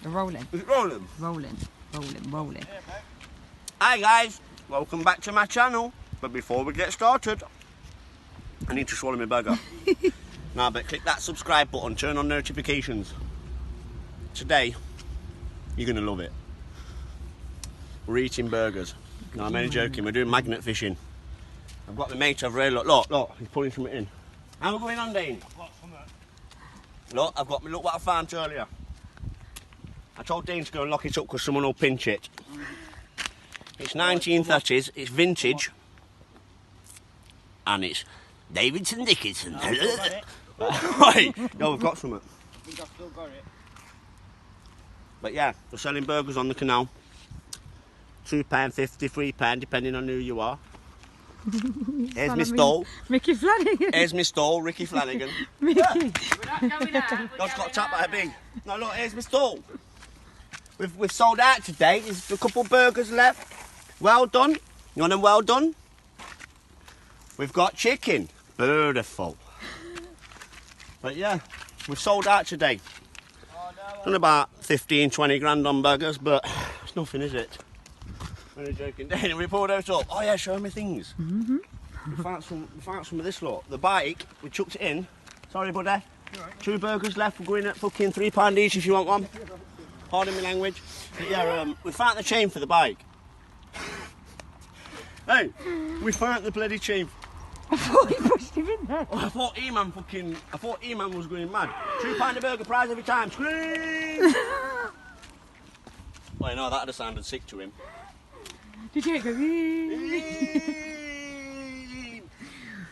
They're rolling. Is it rolling? Rolling. Rolling. Rolling. Hi guys, welcome back to my channel. But before we get started, I need to swallow my burger. Now, but click that subscribe button, turn on notifications. Today, you're going to love it. We're eating burgers. No, I'm only joking, we're doing magnet fishing. I've got my mate over here, look, he's pulling something in. How are we going on, Dean? Look, look what I found earlier. I told Dean to go and lock it up because someone will pinch it. It's 1930s, it's vintage, and it's Davidson Dickinson. Right, no, we've got something. I think I've still got it. But yeah, we're selling burgers on the canal. £2, £50, £3, depending on who you are. Here's my stall. Mickey Flanagan. Here's my stall, Ricky Flanagan. Mickey. We're not going out. God's got tapped by a bee. No, look, here's my stall. We've sold out today. There's a couple burgers left. Well done. You want them well done? We've got chicken. Beautiful. But yeah, we've sold out today. Done about 15, 20 grand on burgers, but it's nothing, is it? I'm joking. Then we pulled those up. Oh yeah, show me things. We found some of this lot. The bike, we chucked it in. Sorry, buddy. Right. 2 burgers left. We're going at fucking £3 each if you want one. Pardon my language. But yeah, we found the chain for the bike. Hey, we found the bloody chain. I thought he pushed him in there. Oh, I thought E-Man was going mad. £2 a burger prize every time. Scream! Well, you know, that'd have sounded sick to him. Did you go?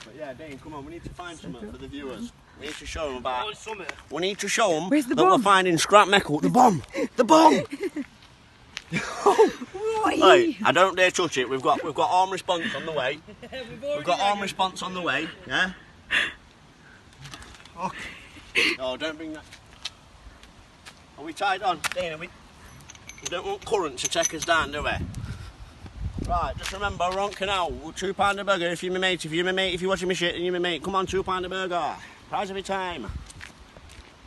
But yeah, Dane, come on, we need to find something for the viewers. We need to show them about. Summit. We need to show them Where's the that bomb? we're finding scrap metal. The bomb! The bomb! Hey, I don't dare touch it. We've got arm response on the way. We've got arm response on the way. Yeah. Okay. Oh, don't bring that. Are we tied on, Dane? We don't want current to take us down, do we? Right, just remember, we're on canal. We're £2 a burger if you're my mate. If you're my mate, if you're watching my shit and you're my mate, come on, £2 a burger. Prize every time.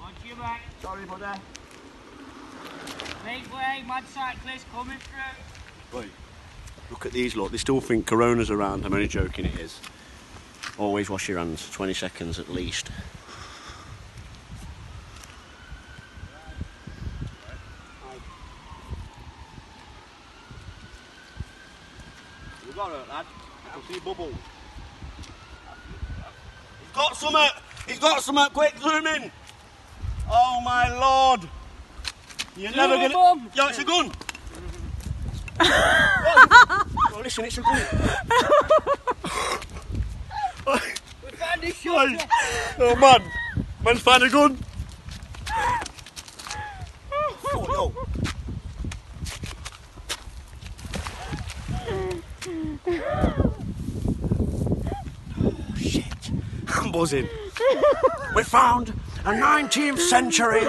On to you, mate. Sorry, buddy. Make way, mad cyclist coming through. Wait, look at these, look. They still think Corona's around. I'm only joking, it is. Always wash your hands, 20 seconds at least. You got it, lad. I can see bubbles. He's got something! He's got something! Quick, zoom in! Oh my lord! You're never gonna. Bomb. Yo, it's a gun! Oh, listen, it's a gun. We found this shot. Oh man, man's found a gun. Oh, yo. Oh shit, I'm buzzing. We found a 19th century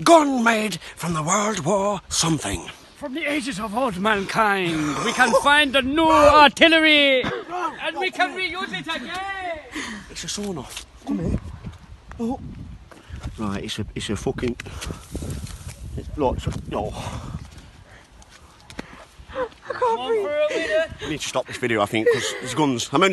gun made from the World War something. From the ages of old mankind, we can find a new artillery, and we can reuse it again. It's a sawn off. Come here. Oh. Right, it's a fucking. Look, oh. Come on for a minute. We need to stop this video, I think, because there's guns. I'm only